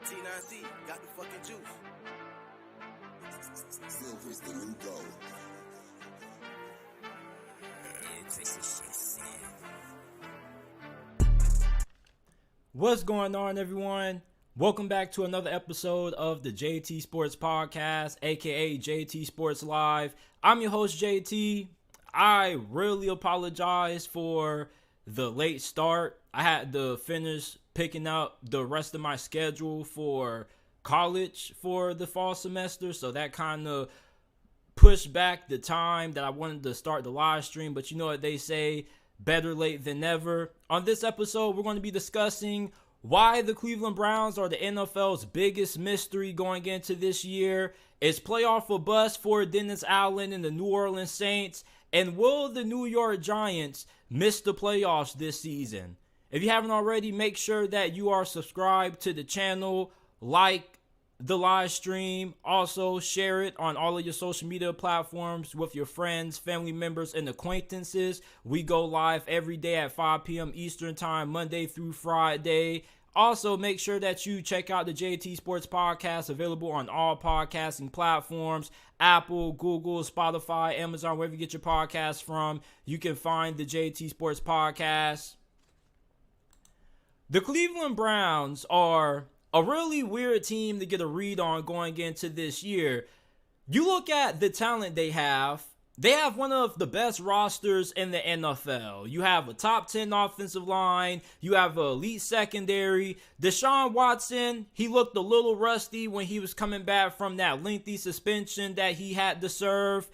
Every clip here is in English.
T9C got the fucking juice. Silver's the new gold. What's going on, everyone? Welcome back to another episode of the JT Sports Podcast, aka JT Sports Live. I'm your host, JT. I really apologize for the late start. I had to finish picking up the rest of my schedule for college for the fall semester, so that kind of pushed back the time that I wanted to start the live stream. But you know what they say, better late than never. On this episode, we're going to be discussing why the Cleveland Browns are the NFL's biggest mystery going into this year. Is playoff a bust for Dennis Allen and the New Orleans Saints? And will the New York Giants miss the playoffs this season? If you haven't already, make sure that you are subscribed to the channel, like the live stream, also share it on all of your social media platforms with your friends, family members, and acquaintances. We go live every day at 5 p.m. Eastern Time, Monday through Friday. Also, make sure that you check out the JT Sports Podcast, available on all podcasting platforms, Apple, Google, Spotify, Amazon, wherever you get your podcasts from. You can find the JT Sports Podcast. The Cleveland Browns are a really weird team to get a read on going into this year. You look at the talent they have one of the best rosters in the NFL. You have a top 10 offensive line. You have an elite secondary. Deshaun Watson, he looked a little rusty when he was coming back from that lengthy suspension that he had to serve.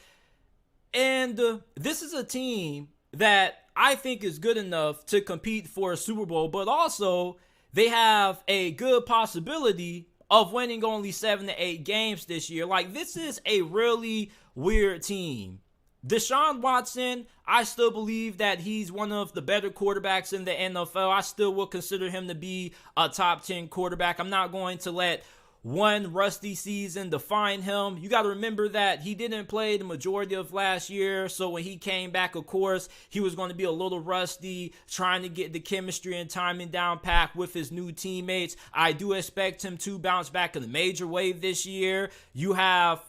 And this is a team that I think is good enough to compete for a Super Bowl, but also they have a good possibility of winning only 7 to 8 games this year. Like, this is a really weird team. Deshaun Watson, I still believe that he's one of the better quarterbacks in the NFL. I still will consider him to be a top 10 quarterback. I'm not going to let one rusty season define him. You got to remember that he didn't play the majority of last year, so when he came back, of course, he was going to be a little rusty, trying to get the chemistry and timing down pat with his new teammates. I do expect him to bounce back in a major way this year. You have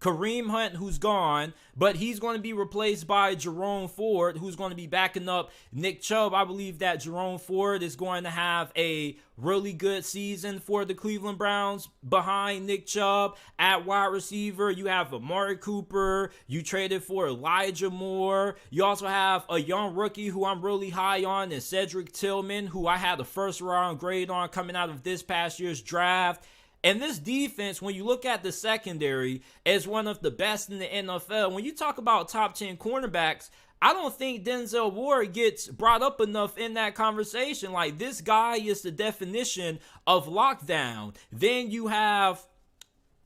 Kareem Hunt, who's gone, but he's going to be replaced by Jerome Ford, who's going to be backing up Nick Chubb. I believe that Jerome Ford is going to have a really good season for the Cleveland Browns behind Nick Chubb. At wide receiver, you have Amari Cooper. You traded for Elijah Moore. You also have a young rookie who I'm really high on, and Cedric Tillman, who I had a first-round grade on coming out of this past year's draft. And this defense, when you look at the secondary, is one of the best in the NFL. When you talk about top 10 cornerbacks, I don't think Denzel Ward gets brought up enough in that conversation. Like, this guy is the definition of lockdown. Then you have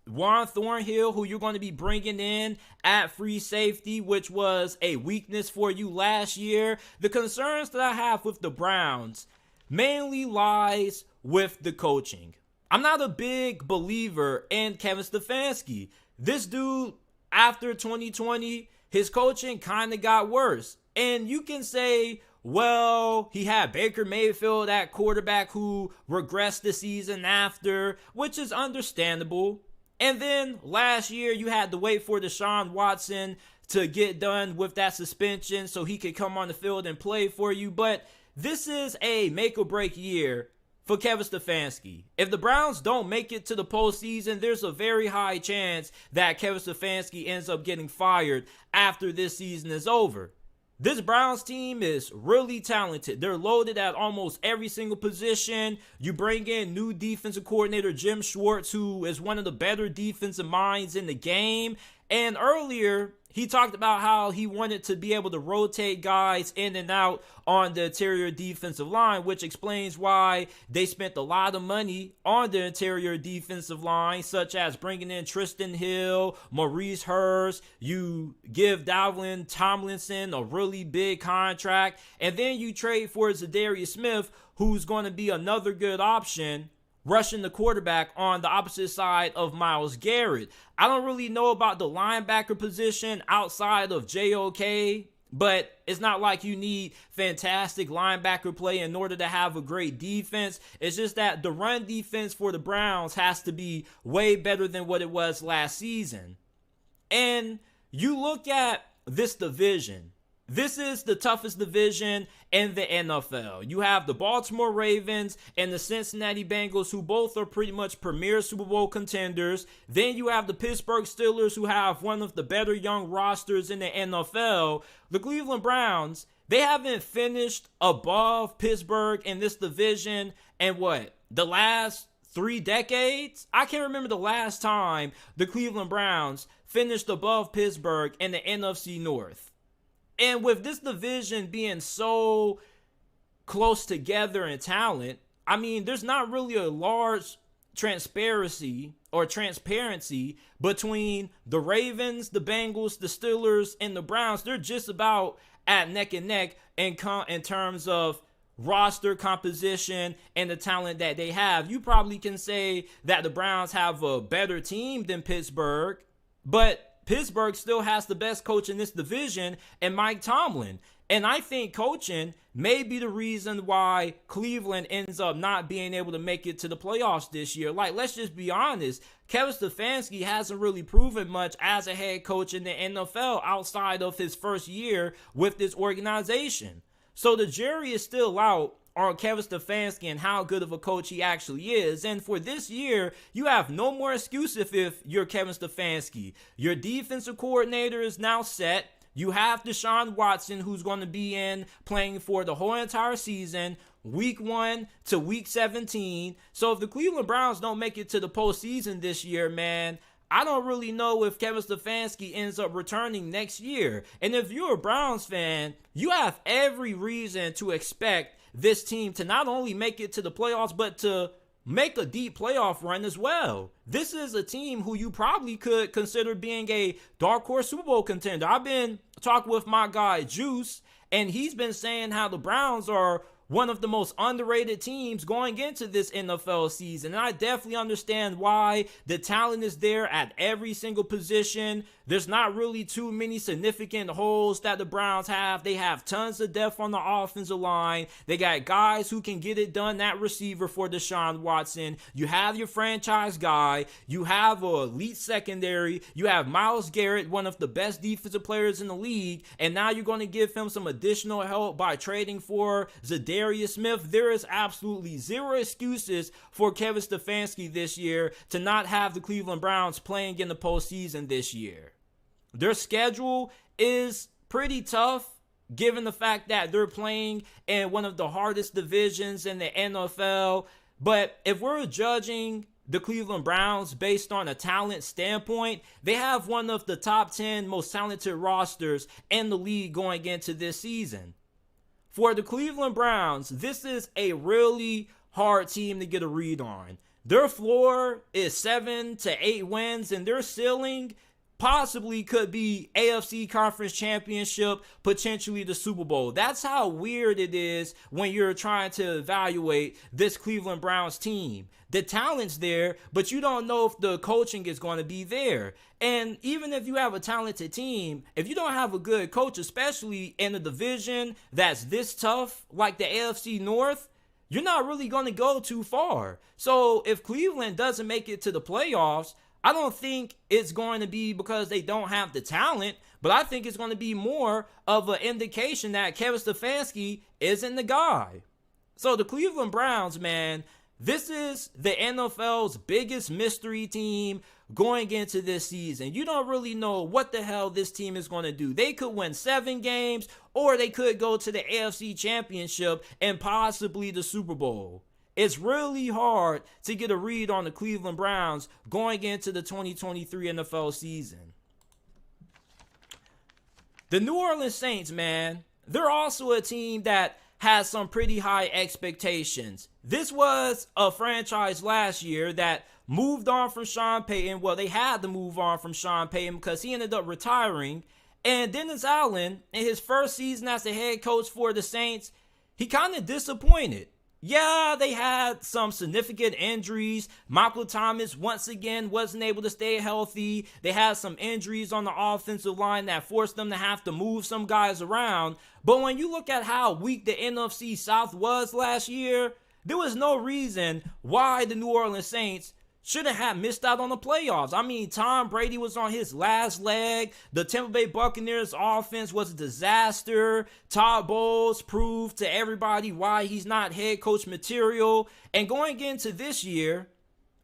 Juan Thornhill, who you're going to be bringing in at free safety, which was a weakness for you last year. The concerns that I have with the Browns mainly lies with the coaching. I'm not a big believer in Kevin Stefanski. This dude, after 2020, his coaching kind of got worse. And you can say, well, he had Baker Mayfield at quarterback who regressed the season after, which is understandable. And then last year, you had to wait for Deshaun Watson to get done with that suspension so he could come on the field and play for you. But this is a make or break year for Kevin Stefanski. If the Browns don't make it to the postseason, there's a very high chance that Kevin Stefanski ends up getting fired after this season is over. This Browns team is really talented. They're loaded at almost every single position. You bring in new defensive coordinator Jim Schwartz, who is one of the better defensive minds in the game. And earlier, he talked about how he wanted to be able to rotate guys in and out on the interior defensive line, which explains why they spent a lot of money on the interior defensive line, such as bringing in Tristan Hill, Maurice Hurst. You give Dalvin Tomlinson a really big contract, and then you trade for Zadarius Smith, who's going to be another good option rushing the quarterback on the opposite side of Myles Garrett. I don't really know about the linebacker position outside of JOK But it's not like you need fantastic linebacker play in order to have a great defense. It's just that the run defense for the Browns has to be way better than what it was last season. And you look at this division. This is the toughest division in the NFL. You have the Baltimore Ravens and the Cincinnati Bengals, who both are pretty much premier Super Bowl contenders. Then you have the Pittsburgh Steelers, who have one of the better young rosters in the NFL. The Cleveland Browns, they haven't finished above Pittsburgh in this division in the last 3 decades? I can't remember the last time the Cleveland Browns finished above Pittsburgh in the NFC North. And with this division being so close together in talent, I mean, there's not really a large transparency between the Ravens, the Bengals, the Steelers, and the Browns. They're just about at neck and neck in terms of roster composition and the talent that they have. You probably can say that the Browns have a better team than Pittsburgh, but Pittsburgh still has the best coach in this division, and Mike Tomlin. And I think coaching may be the reason why Cleveland ends up not being able to make it to the playoffs this year. Like, let's just be honest. Kevin Stefanski hasn't really proven much as a head coach in the NFL outside of his first year with this organization. So the jury is still out on Kevin Stefanski and how good of a coach he actually is. And for this year, you have no more excuse if you're Kevin Stefanski. Your defensive coordinator is now set. You have Deshaun Watson, who's going to be playing for the whole entire season, week 1 to week 17. So if the Cleveland Browns don't make it to the postseason this year, man, I don't really know if Kevin Stefanski ends up returning next year. And if you're a Browns fan, you have every reason to expect this team to not only make it to the playoffs, but to make a deep playoff run as well. This is a team who you probably could consider being a dark horse Super Bowl contender. I've been talking with my guy Juice, and he's been saying how the Browns are one of the most underrated teams going into this NFL season. And I definitely understand why. The talent is there at every single position. There's not really too many significant holes that the Browns have. They have tons of depth on the offensive line. They got guys who can get it done at receiver for Deshaun Watson. You have your franchise guy. You have an elite secondary. You have Myles Garrett, one of the best defensive players in the league. And now you're going to give him some additional help by trading for Zadarius Smith. There is absolutely zero excuses for Kevin Stefanski this year to not have the Cleveland Browns playing in the postseason this year. Their schedule is pretty tough, given the fact that they're playing in one of the hardest divisions in the NFL. But if we're judging the Cleveland Browns based on a talent standpoint, they have one of the top 10 most talented rosters in the league going into this season. For the Cleveland Browns, this is a really hard team to get a read on. Their floor is 7 to 8 wins, and their ceiling possibly could be AFC Conference Championship, potentially the Super Bowl. That's how weird it is when you're trying to evaluate this Cleveland Browns team. The talent's there, but you don't know if the coaching is going to be there. And even if you have a talented team, if you don't have a good coach, especially in a division that's this tough, like the AFC North, you're not really going to go too far. So if Cleveland doesn't make it to the playoffs, I don't think it's going to be because they don't have the talent, but I think it's going to be more of an indication that Kevin Stefanski isn't the guy. So the Cleveland Browns, man, this is the NFL's biggest mystery team going into this season. You don't really know what the hell this team is going to do. They could win 7 games, or they could go to the AFC Championship and possibly the Super Bowl. It's really hard to get a read on the Cleveland Browns going into the 2023 NFL season. The New Orleans Saints, man, they're also a team that has some pretty high expectations. This was a franchise last year that moved on from Sean Payton. Well, they had to move on from Sean Payton because he ended up retiring. And Dennis Allen, in his first season as the head coach for the Saints, he kind of disappointed. Yeah, they had some significant injuries. Michael Thomas, once again, wasn't able to stay healthy. They had some injuries on the offensive line that forced them to have to move some guys around. But when you look at how weak the NFC South was last year, there was no reason why the New Orleans Saints shouldn't have missed out on the playoffs. I mean, Tom Brady was on his last leg. The Tampa Bay Buccaneers offense was a disaster. Todd Bowles proved to everybody why he's not head coach material. And going into this year,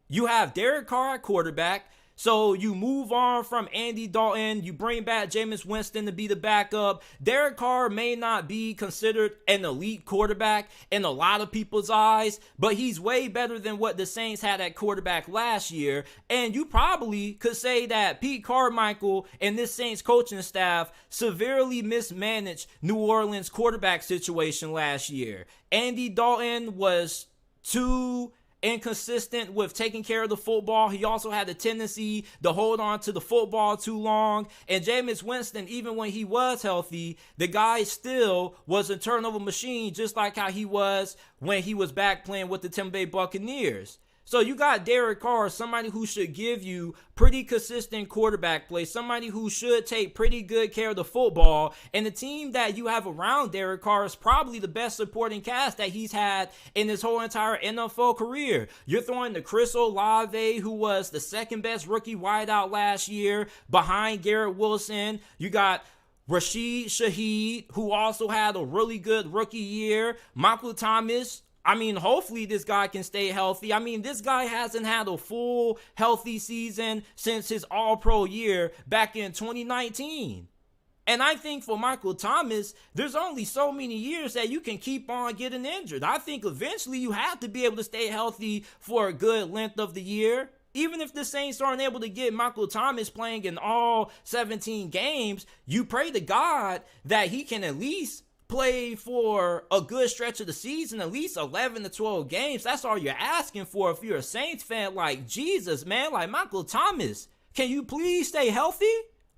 you have Derek Carr at quarterback. So you move on from Andy Dalton. You bring back Jameis Winston to be the backup. Derek Carr may not be considered an elite quarterback in a lot of people's eyes, but he's way better than what the Saints had at quarterback last year. And you probably could say that Pete Carmichael and this Saints coaching staff severely mismanaged New Orleans quarterback situation last year. Andy Dalton was too inconsistent with taking care of the football. He also had a tendency to hold on to the football too long. And Jameis Winston, even when he was healthy, the guy still was a turnover machine, just like how he was when he was back playing with the Tampa Bay Buccaneers. So you got Derek Carr, somebody who should give you pretty consistent quarterback play, somebody who should take pretty good care of the football. And the team that you have around Derek Carr is probably the best supporting cast that he's had in his whole entire NFL career. You're throwing to Chris Olave, who was the second best rookie wideout last year, behind Garrett Wilson. You got Rashid Shaheed, who also had a really good rookie year. Michael Thomas. I mean, hopefully this guy can stay healthy. I mean, this guy hasn't had a full healthy season since his all-pro year back in 2019. And I think for Michael Thomas, there's only so many years that you can keep on getting injured. I think eventually you have to be able to stay healthy for a good length of the year. Even if the Saints aren't able to get Michael Thomas playing in all 17 games, you pray to God that he can at least play for a good stretch of the season, at least 11 to 12 games. That's all you're asking for if you're a Saints fan. Like, Jesus, man, like Michael Thomas, can you please stay healthy?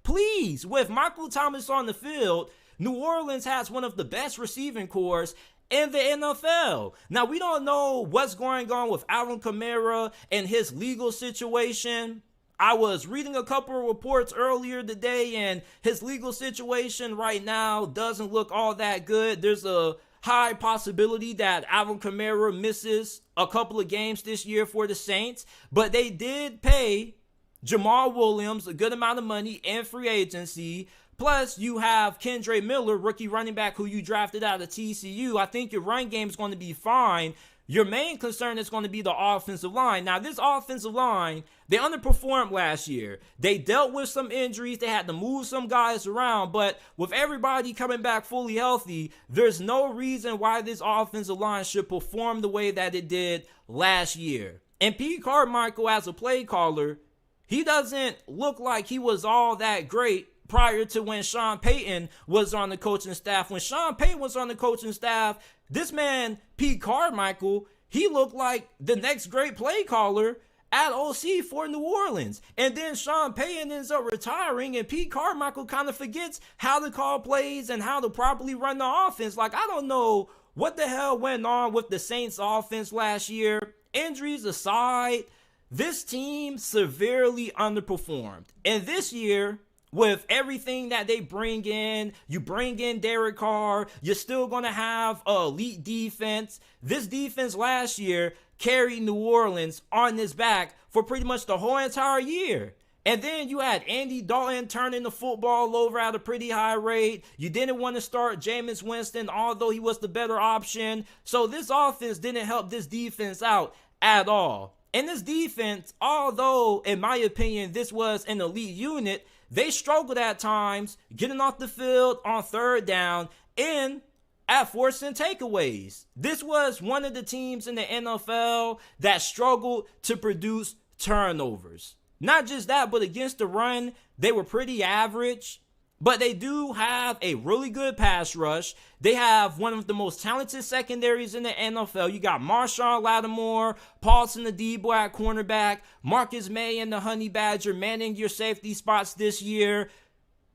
Please. With Michael Thomas on the field, New Orleans has one of the best receiving corps in the NFL. Now, we don't know what's going on with Alvin Kamara and his legal situation. I was reading a couple of reports earlier today, and his legal situation right now doesn't look all that good. There's a high possibility that Alvin Kamara misses a couple of games this year for the Saints, but they did pay Jamal Williams a good amount of money in free agency. Plus, you have Kendre Miller, rookie running back who you drafted out of TCU. I think your run game is going to be fine. Your main concern is going to be the offensive line. Now, this offensive line, they underperformed last year. They dealt with some injuries. They had to move some guys around. But with everybody coming back fully healthy, there's no reason why this offensive line should perform the way that it did last year. And Pete Carmichael, as a play caller, he doesn't look like he was all that great prior to when Sean Payton was on the coaching staff. When Sean Payton was on the coaching staff, this man, Pete Carmichael, he looked like the next great play caller at OC for New Orleans. And then Sean Payton ends up retiring, and Pete Carmichael kind of forgets how to call plays and how to properly run the offense. Like, I don't know what the hell went on with the Saints offense last year. Injuries aside, this team severely underperformed. And this year, with everything that they bring in, you bring in Derek Carr, you're still going to have an elite defense. This defense last year carried New Orleans on his back for pretty much the whole entire year. And then you had Andy Dalton turning the football over at a pretty high rate. You didn't want to start Jameis Winston, although he was the better option. So this offense didn't help this defense out at all. And this defense, although in my opinion this was an elite unit, they struggled at times getting off the field on third down and at forcing takeaways. This was one of the teams in the NFL that struggled to produce turnovers. Not just that, but against the run, they were pretty average. But they do have a really good pass rush. They have one of the most talented secondaries in the NFL. You got Marshawn Lattimore, Paulson Adebo at cornerback, Marcus May and the Honey Badger manning your safety spots this year.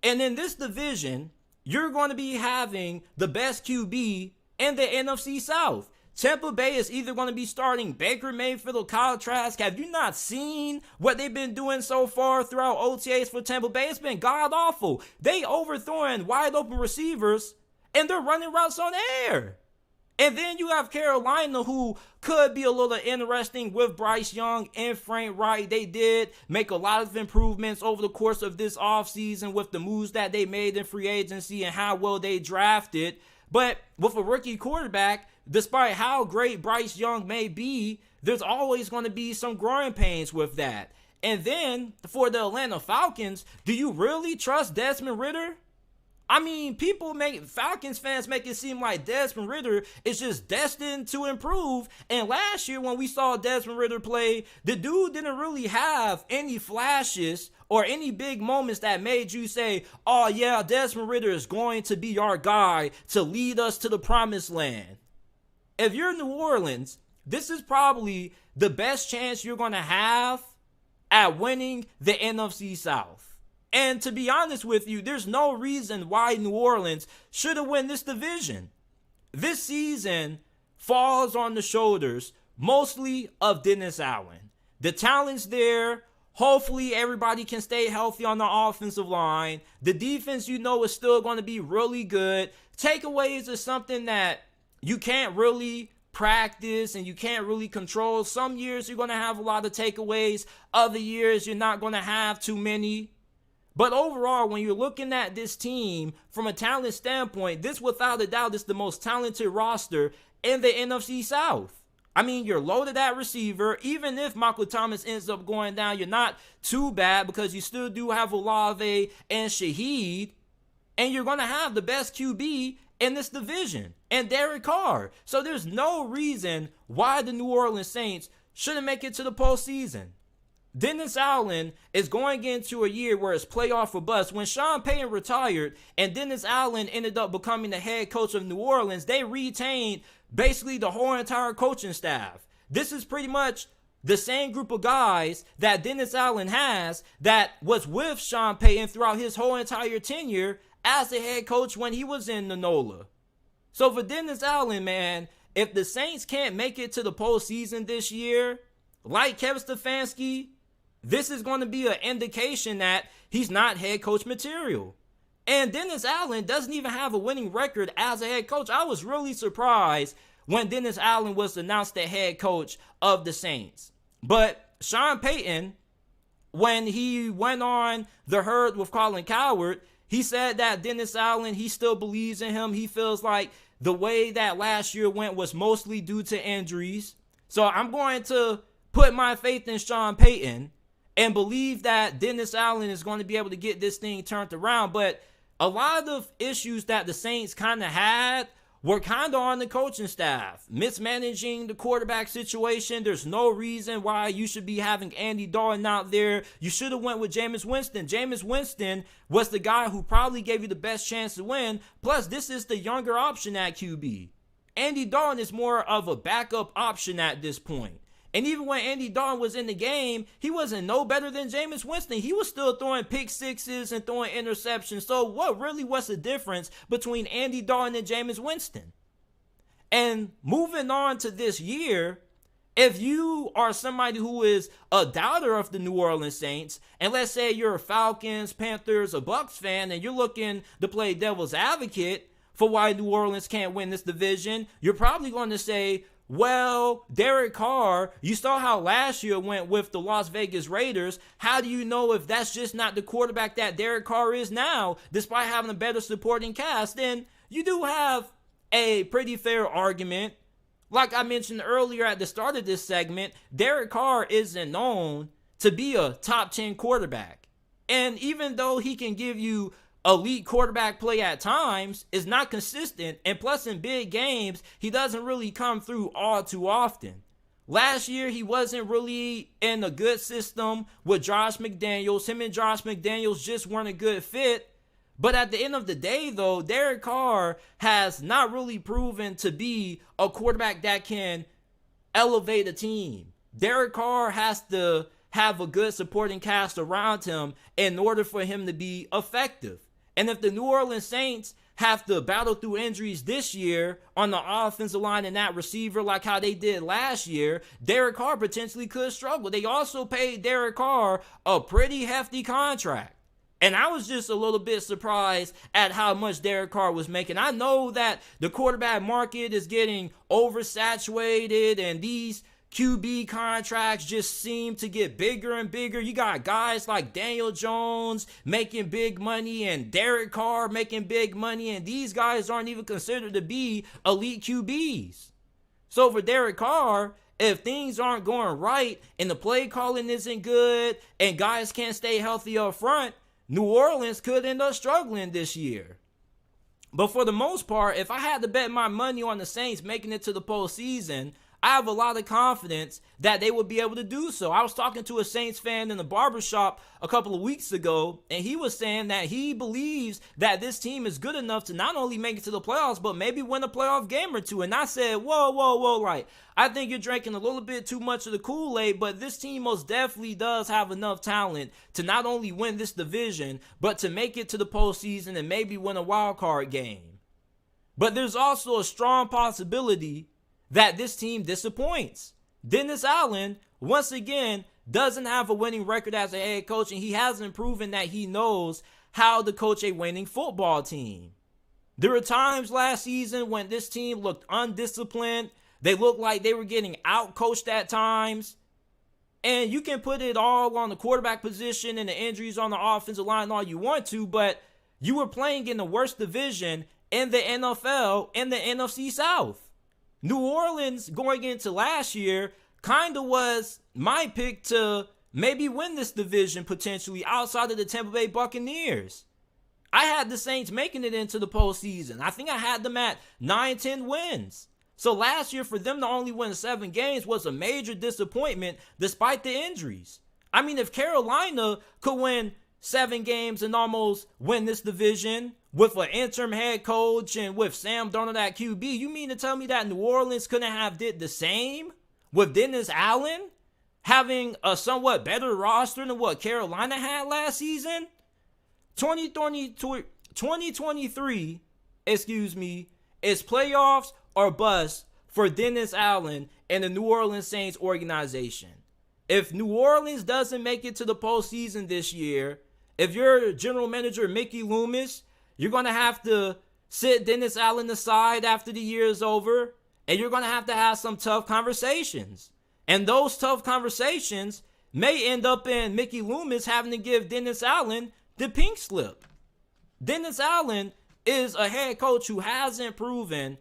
And in this division, you're going to be having the best QB in the NFC South. Tampa Bay is either going to be starting Baker Mayfield or Kyle Trask. Have you not seen what they've been doing so far throughout OTAs for Tampa Bay? It's been god-awful. They overthrowing wide-open receivers, and they're running routes on air. And then you have Carolina, who could be a little interesting with Bryce Young and Frank Wright. They did make a lot of improvements over the course of this offseason with the moves that they made in free agency and how well they drafted. But with a rookie quarterback, despite how great Bryce Young may be, there's always going to be some growing pains with that. And then for the Atlanta Falcons, do you really trust Desmond Ridder? I mean, Falcons fans make it seem like Desmond Ridder is just destined to improve. And last year when we saw Desmond Ridder play, the dude didn't really have any flashes or any big moments that made you say, oh yeah, Desmond Ridder is going to be our guy to lead us to the promised land. If you're New Orleans, this is probably the best chance you're going to have at winning the NFC South. And to be honest with you, there's no reason why New Orleans should have won this division. This season falls on the shoulders mostly of Dennis Allen. The talent's there. Hopefully everybody can stay healthy on the offensive line. The defense, is still going to be really good. Takeaways is something that you can't really practice and you can't really control. Some years you're going to have a lot of takeaways. Other years you're not going to have too many. But overall, when you're looking at this team from a talent standpoint, this without a doubt is the most talented roster in the NFC South. I mean, you're loaded at receiver. Even if Michael Thomas ends up going down, you're not too bad because you still do have Olave and Shaheed. And you're going to have the best QB in this division and Derek Carr. So there's no reason why the New Orleans Saints shouldn't make it to the postseason. Dennis Allen is going into a year where it's playoff or bust. When Sean Payton retired and Dennis Allen ended up becoming the head coach of New Orleans, they retained basically the whole entire coaching staff. This is pretty much the same group of guys that Dennis Allen has that was with Sean Payton throughout his whole entire tenure as the head coach when he was in the NOLA. So for Dennis Allen, man, if the Saints can't make it to the postseason this year, like Kevin Stefanski, this is going to be an indication that he's not head coach material. And Dennis Allen doesn't even have a winning record as a head coach. I was really surprised when Dennis Allen was announced the head coach of the Saints. But Sean Payton, when he went on The Herd with Colin Cowherd, he said that Dennis Allen, he still believes in him. He feels like the way that last year went was mostly due to injuries. So I'm going to put my faith in Sean Payton and believe that Dennis Allen is going to be able to get this thing turned around. But a lot of issues that the Saints kind of had were kind of on the coaching staff. Mismanaging the quarterback situation. There's no reason why you should be having Andy Dalton out there. You should have went with Jameis Winston. Jameis Winston was the guy who probably gave you the best chance to win. Plus, this is the younger option at QB. Andy Dalton is more of a backup option at this point. And even when Andy Dalton was in the game, he wasn't no better than Jameis Winston. He was still throwing pick sixes and throwing interceptions. So what really was the difference between Andy Dalton and Jameis Winston? And moving on to this year, if you are somebody who is a doubter of the New Orleans Saints, and let's say you're a Falcons, Panthers, or Bucks fan, and you're looking to play devil's advocate for why New Orleans can't win this division, you're probably going to say, well, Derek Carr, you saw how last year went with the Las Vegas Raiders. How do you know if that's just not the quarterback that Derek Carr is now, despite having a better supporting cast? Then you do have a pretty fair argument. Like I mentioned earlier at the start of this segment, Derek Carr isn't known to be a top 10 quarterback. And even though he can give you elite quarterback play at times, is not consistent, and plus in big games he doesn't really come through all too often. Last year he wasn't really in a good system with Josh McDaniels. Him and Josh McDaniels just weren't a good fit. But at the end of the day though, Derek Carr has not really proven to be a quarterback that can elevate a team. Derek Carr has to have a good supporting cast around him in order for him to be effective. And if the New Orleans Saints have to battle through injuries this year on the offensive line and that receiver like how they did last year, Derek Carr potentially could struggle. They also paid Derek Carr a pretty hefty contract. And I was just a little bit surprised at how much Derek Carr was making. I know that the quarterback market is getting oversaturated and these QB contracts just seem to get bigger and bigger. You got guys like Daniel Jones making big money and Derek Carr making big money, and these guys aren't even considered to be elite QBs. So for Derek Carr, if things aren't going right and the play calling isn't good and guys can't stay healthy up front, New Orleans could end up struggling this year. But for the most part, if I had to bet my money on the Saints making it to the postseason, I have a lot of confidence that they would be able to do so. I was talking to a Saints fan in the barbershop a couple of weeks ago, and he was saying that he believes that this team is good enough to not only make it to the playoffs, but maybe win a playoff game or two. And I said, whoa, like, I think you're drinking a little bit too much of the Kool-Aid, but this team most definitely does have enough talent to not only win this division, but to make it to the postseason and maybe win a wild card game. But there's also a strong possibility that this team disappoints. Dennis Allen, once again, doesn't have a winning record as a head coach, and he hasn't proven that he knows how to coach a winning football team. There were times last season when this team looked undisciplined. They looked like they were getting out-coached at times. And you can put it all on the quarterback position and the injuries on the offensive line all you want to, but you were playing in the worst division in the NFL in the NFC South. New Orleans going into last year kind of was my pick to maybe win this division potentially outside of the Tampa Bay Buccaneers. I had the Saints making it into the postseason. I think I had them at 9-10 wins. So last year for them to only win 7 games was a major disappointment despite the injuries. I mean, if Carolina could win 7 games and almost win this division with an interim head coach and with Sam Darnold at QB, you mean to tell me that New Orleans couldn't have did the same with Dennis Allen having a somewhat better roster than what Carolina had last season? 2023, is playoffs or bust for Dennis Allen and the New Orleans Saints organization. If New Orleans doesn't make it to the postseason this year, if you're general manager Mickey Loomis, you're going to have to sit Dennis Allen aside after the year is over, and you're going to have some tough conversations. And those tough conversations may end up in Mickey Loomis having to give Dennis Allen the pink slip. Dennis Allen is a head coach who hasn't proven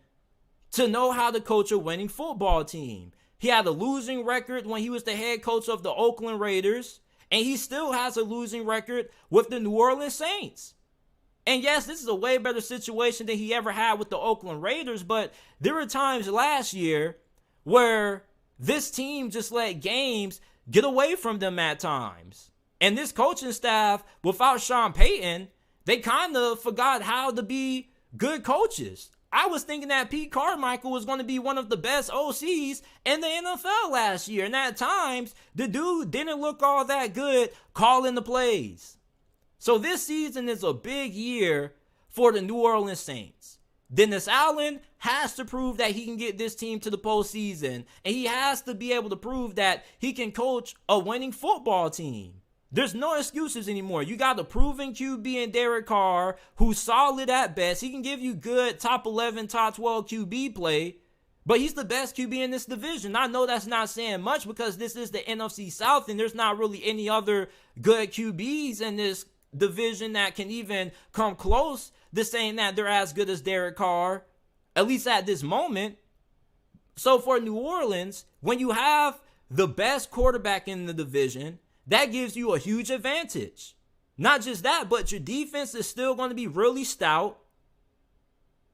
to know how to coach a winning football team. He had a losing record when he was the head coach of the Oakland Raiders, and he still has a losing record with the New Orleans Saints. And yes, this is a way better situation than he ever had with the Oakland Raiders, but there were times last year where this team just let games get away from them at times. And this coaching staff, without Sean Payton, they kind of forgot how to be good coaches. I was thinking that Pete Carmichael was going to be one of the best OCs in the NFL last year. And at times, the dude didn't look all that good calling the plays. So this season is a big year for the New Orleans Saints. Dennis Allen has to prove that he can get this team to the postseason. And he has to be able to prove that he can coach a winning football team. There's no excuses anymore. You got a proven QB in Derek Carr, who's solid at best. He can give you good top 11, top 12 QB play, but he's the best QB in this division. I know that's not saying much because this is the NFC South, and there's not really any other good QBs in this division that can even come close to saying that they're as good as Derek Carr, at least at this moment. So for New Orleans, when you have the best quarterback in the division, that gives you a huge advantage. Not just that, but your defense is still going to be really stout.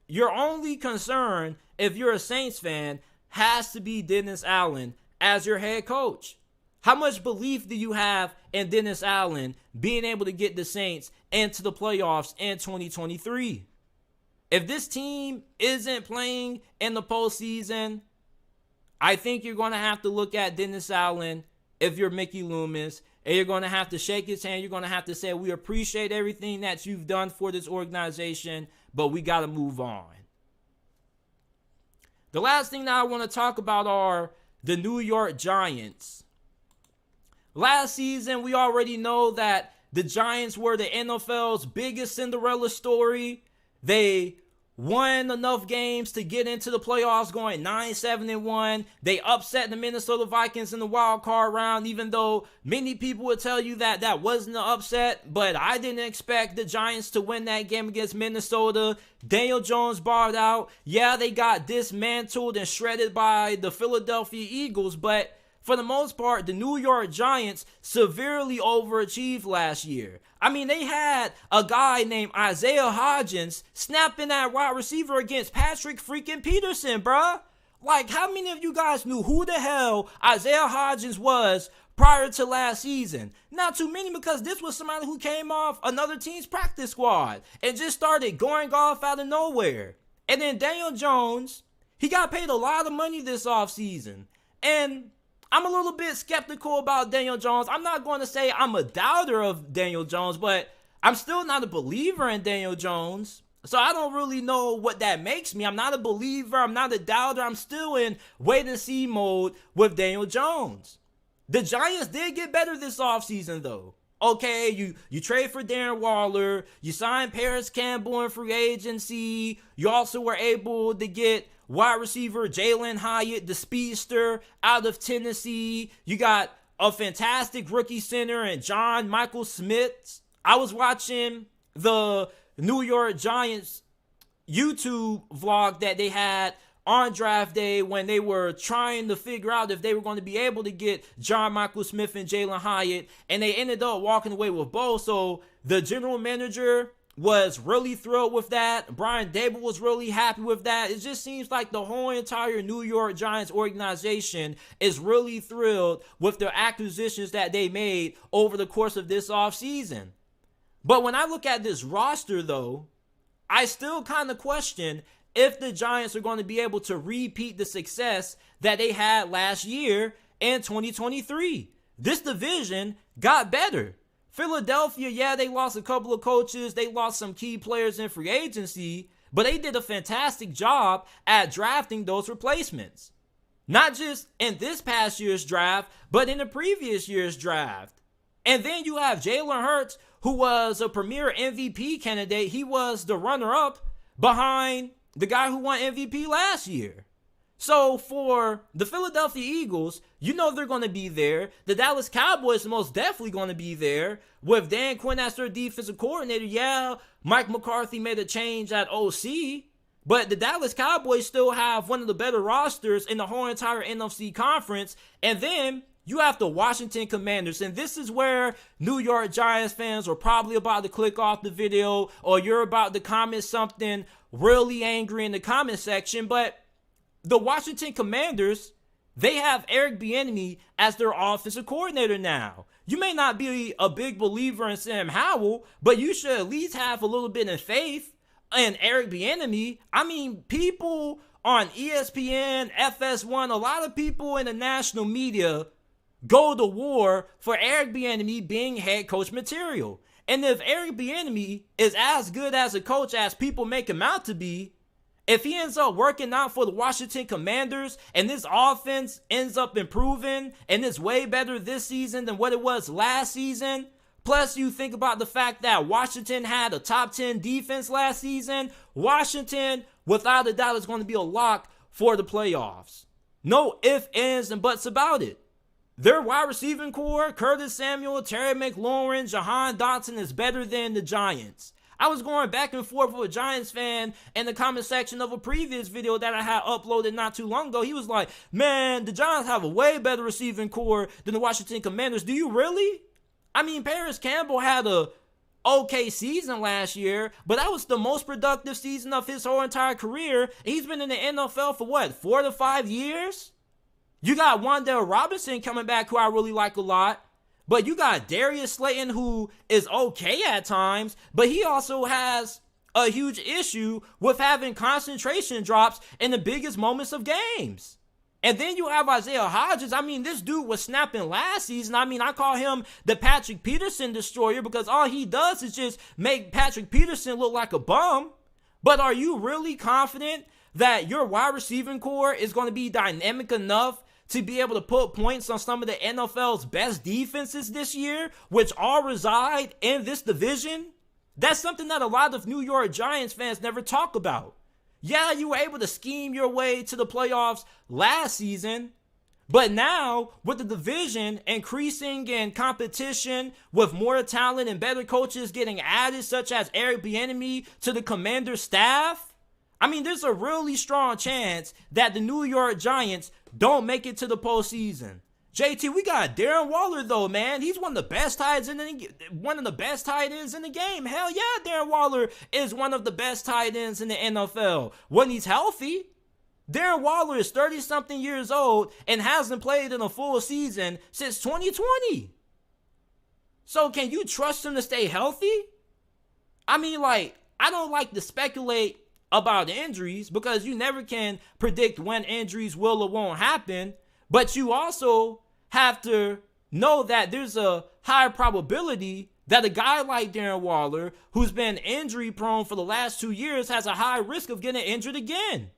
Your only concern, if you're a Saints fan, has to be Dennis Allen as your head coach. How much belief do you have in Dennis Allen being able to get the Saints into the playoffs in 2023? If this team isn't playing in the postseason, I think you're going to have to look at Dennis Allen if you're Mickey Loomis, and you're going to have to shake his hand. You're going to have to say, we appreciate everything that you've done for this organization, but we got to move on. The last thing that I want to talk about are the New York Giants. Last season, we already know that the Giants were the NFL's biggest Cinderella story. They won enough games to get into the playoffs, going 9-7-1. They upset the Minnesota Vikings in the wild card round, even though many people would tell you that that wasn't an upset. But I didn't expect the Giants to win that game against Minnesota. Daniel Jones barred out. Yeah, they got dismantled and shredded by the Philadelphia Eagles, but for the most part, the New York Giants severely overachieved last year. I mean, they had a guy named Isaiah Hodgins snapping at wide receiver against Patrick freaking Peterson, bruh. Like, how many of you guys knew who the hell Isaiah Hodgins was prior to last season? Not too many, because this was somebody who came off another team's practice squad and just started going off out of nowhere. And then Daniel Jones, he got paid a lot of money this offseason. And I'm a little bit skeptical about Daniel Jones. I'm not going to say I'm a doubter of Daniel Jones, but I'm still not a believer in Daniel Jones. So I don't really know what that makes me. I'm not a believer. I'm not a doubter. I'm still in wait-and-see mode with Daniel Jones. The Giants did get better this offseason, though. Okay, you trade for Darren Waller. You signed Parris Campbell in free agency. You also were able to get wide receiver Jalin Hyatt, the speedster, out of Tennessee. You got a fantastic rookie center and John Michael Smith. I was watching the New York Giants YouTube vlog that they had on draft day when they were trying to figure out if they were going to be able to get John Michael Smith and Jalin Hyatt, and they ended up walking away with both. So the general manager was really thrilled with that. Brian Daboll was really happy with that. It just seems like the whole entire New York Giants organization is really thrilled with the acquisitions that they made over the course of this offseason. But when I look at this roster, though, I still kind of question if the Giants are going to be able to repeat the success that they had last year in 2023. This division got better. Philadelphia, yeah, they lost a couple of coaches. They lost some key players in free agency, but they did a fantastic job at drafting those replacements. Not just in this past year's draft, but in the previous year's draft. And then you have Jalen Hurts, who was a premier MVP candidate. He was the runner-up behind the guy who won MVP last year. So for the Philadelphia Eagles, you know they're going to be there. The Dallas Cowboys are most definitely going to be there with Dan Quinn as their defensive coordinator. Yeah, Mike McCarthy made a change at OC, but the Dallas Cowboys still have one of the better rosters in the whole entire NFC conference. And then you have the Washington Commanders, and this is where New York Giants fans are probably about to click off the video, or you're about to comment something really angry in the comment section, but the Washington Commanders, they have Eric Bieniemy as their offensive coordinator now. You may not be a big believer in Sam Howell, but you should at least have a little bit of faith in Eric Bieniemy. I mean, people on ESPN, FS1, a lot of people in the national media go to war for Eric Bieniemy being head coach material. And if Eric Bieniemy is as good as a coach as people make him out to be, if he ends up working out for the Washington Commanders and this offense ends up improving and it's way better this season than what it was last season, plus you think about the fact that Washington had a top 10 defense last season, Washington, without a doubt, is going to be a lock for the playoffs. No ifs, ands, and buts about it. Their wide receiving core, Curtis Samuel, Terry McLaurin, Jahan Dotson, is better than the Giants. I was going back and forth with a Giants fan in the comment section of a previous video that I had uploaded not too long ago. He was like, man, the Giants have a way better receiving core than the Washington Commanders. Do you really? I mean, Parris Campbell had a okay season last year, but that was the most productive season of his whole entire career. He's been in the NFL for what, 4 to 5 years? You got Wan'Dale Robinson coming back, who I really like a lot. But you got Darius Slayton, who is okay at times, but he also has a huge issue with having concentration drops in the biggest moments of games. And then you have Isaiah Hodgins. I mean, this dude was snapping last season. I mean, I call him the Patrick Peterson destroyer because all he does is just make Patrick Peterson look like a bum. But are you really confident that your wide receiving core is going to be dynamic enough to be able to put points on some of the NFL's best defenses this year, which all reside in this division? That's something that a lot of New York Giants fans never talk about. Yeah, you were able to scheme your way to the playoffs last season, but now with the division increasing in competition, with more talent and better coaches getting added, such as Eric Bieniemy to the Commander's staff, I mean, there's a really strong chance that the New York Giants don't make it to the postseason. JT, we got Darren Waller though, man. He's one of the best tight ends in the game. Hell yeah, Darren Waller is one of the best tight ends in the NFL when he's healthy. Darren Waller is 30-something years old and hasn't played in a full season since 2020. So can you trust him to stay healthy? I mean, I don't like to speculate about injuries because you never can predict when injuries will or won't happen. But you also have to know that there's a high probability that a guy like Darren Waller, who's been injury prone for the last 2 years, has a high risk of getting injured again.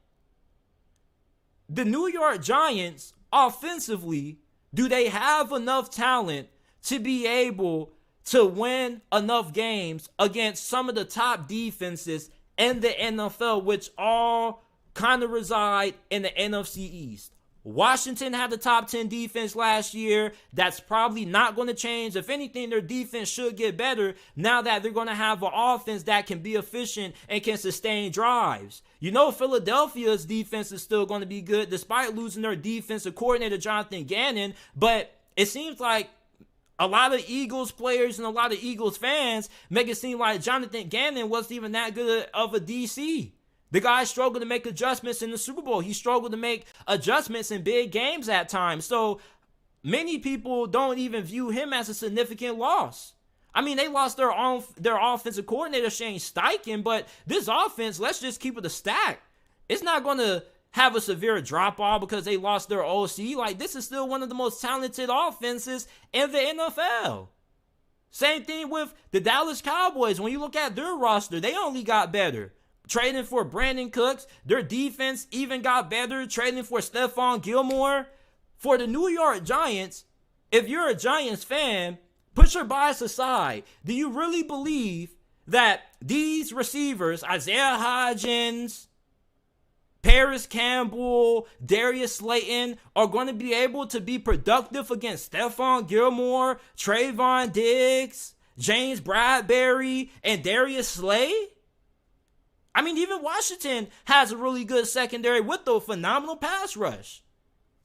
The New York Giants, offensively, do they have enough talent to be able to win enough games against some of the top defenses in the NFL, which all kind of reside in the NFC East? Washington had the top 10 defense last year. That's probably not going to change. If anything, their defense should get better now that they're going to have an offense that can be efficient and can sustain drives. You know, Philadelphia's defense is still going to be good despite losing their defensive coordinator, Jonathan Gannon. But it seems like a lot of Eagles players and a lot of Eagles fans make it seem like Jonathan Gannon wasn't even that good of a DC. The guy struggled to make adjustments in the Super Bowl. He struggled to make adjustments in big games at times. So many people don't even view him as a significant loss. I mean, they lost their offensive coordinator, Shane Steichen, but this offense, let's just keep it a stack. It's not going to have a severe drop-off because they lost their OC. This is still one of the most talented offenses in the NFL. Same thing with the Dallas Cowboys. When you look at their roster, they only got better. Trading for Brandon Cooks, their defense even got better. Trading for Stephon Gilmore. For the New York Giants, if you're a Giants fan, put your bias aside. Do you really believe that these receivers, Isaiah Hodgins, Parris Campbell, Darius Slayton, are going to be able to be productive against Stephon Gilmore, Trayvon Diggs, James Bradbury, and Darius Slay? I mean, even Washington has a really good secondary with a phenomenal pass rush.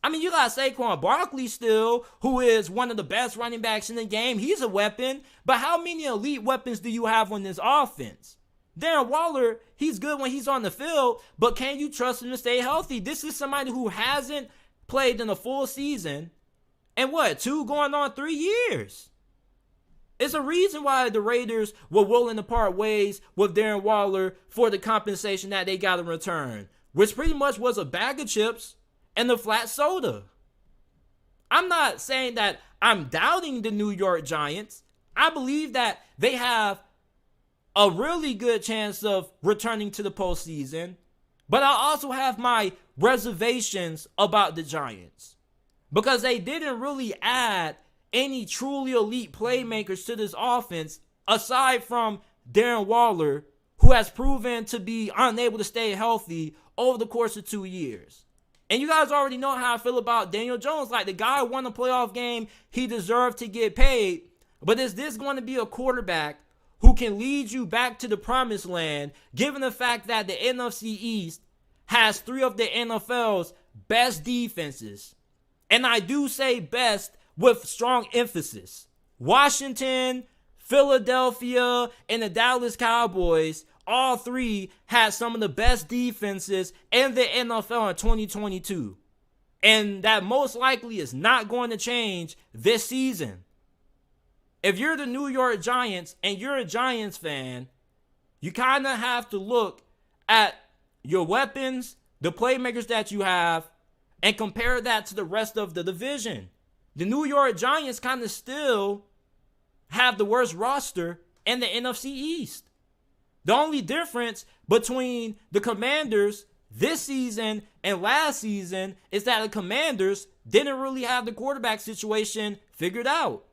I mean, you got Saquon Barkley still, who is one of the best running backs in the game. He's a weapon. But how many elite weapons do you have on this offense? Darren Waller, he's good when he's on the field, but can you trust him to stay healthy? This is somebody who hasn't played in a full season in 2 going on 3 years. It's a reason why the Raiders were willing to part ways with Darren Waller for the compensation that they got in return, which pretty much was a bag of chips and a flat soda. I'm not saying that I'm doubting the New York Giants. I believe that they have a really good chance of returning to the postseason, but I also have my reservations about the Giants because they didn't really add any truly elite playmakers to this offense aside from Darren Waller, who has proven to be unable to stay healthy over the course of 2 years. And you guys already know how I feel about Daniel Jones. The guy won a playoff game. He deserved to get paid. But is this going to be a quarterback who can lead you back to the promised land, given the fact that the NFC East has 3 of the NFL's best defenses? And I do say best with strong emphasis. Washington, Philadelphia, and the Dallas Cowboys, all 3 had some of the best defenses in the NFL in 2022. And that most likely is not going to change this season. If you're the New York Giants and you're a Giants fan, you kind of have to look at your weapons, the playmakers that you have, and compare that to the rest of the division. The New York Giants kind of still have the worst roster in the NFC East. The only difference between the Commanders this season and last season is that the Commanders didn't really have the quarterback situation figured out.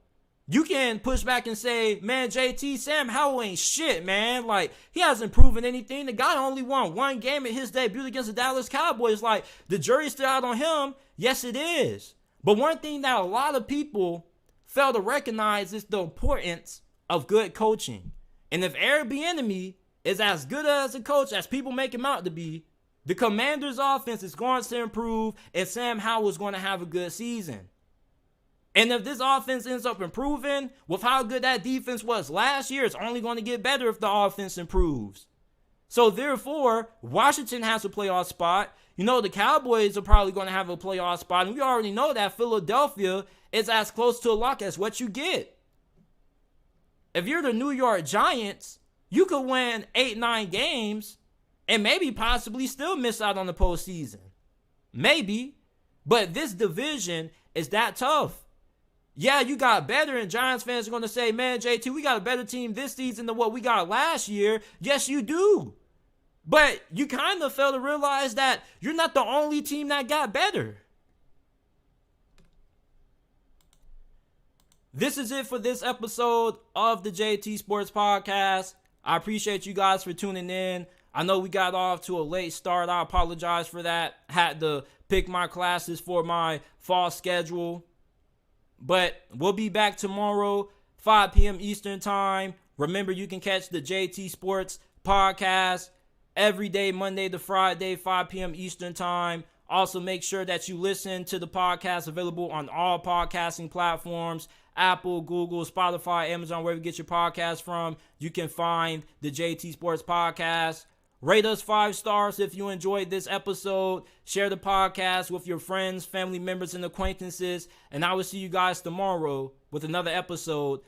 You can push back and say, man, JT, Sam Howell ain't shit, man. Like, he hasn't proven anything. The guy only won one game in his debut against the Dallas Cowboys. Like, the jury's still out on him. Yes, it is. But one thing that a lot of people fail to recognize is the importance of good coaching. And if Eric Bieniemy is as good as a coach as people make him out to be, the Commanders' offense is going to improve, and Sam Howell is going to have a good season. And if this offense ends up improving with how good that defense was last year, it's only going to get better if the offense improves. So therefore, Washington has a playoff spot. You know, the Cowboys are probably going to have a playoff spot. And we already know that Philadelphia is as close to a lock as what you get. If you're the New York Giants, you could win 8-9 games and maybe possibly still miss out on the postseason. Maybe. But this division is that tough. Yeah, you got better, and Giants fans are going to say, man, JT, we got a better team this season than what we got last year. Yes, you do. But you kind of fail to realize that you're not the only team that got better. This is it for this episode of the JT Sports Podcast. I appreciate you guys for tuning in. I know we got off to a late start. I apologize for that. Had to pick my classes for my fall schedule. But we'll be back tomorrow, 5 p.m. Eastern Time. Remember, you can catch the JT Sports Podcast every day, Monday to Friday, 5 p.m. Eastern Time. Also, make sure that you listen to the podcast available on all podcasting platforms, Apple, Google, Spotify, Amazon, wherever you get your podcast from. You can find the JT Sports Podcast. Rate us 5 stars if you enjoyed this episode. Share the podcast with your friends, family members, and acquaintances. And I will see you guys tomorrow with another episode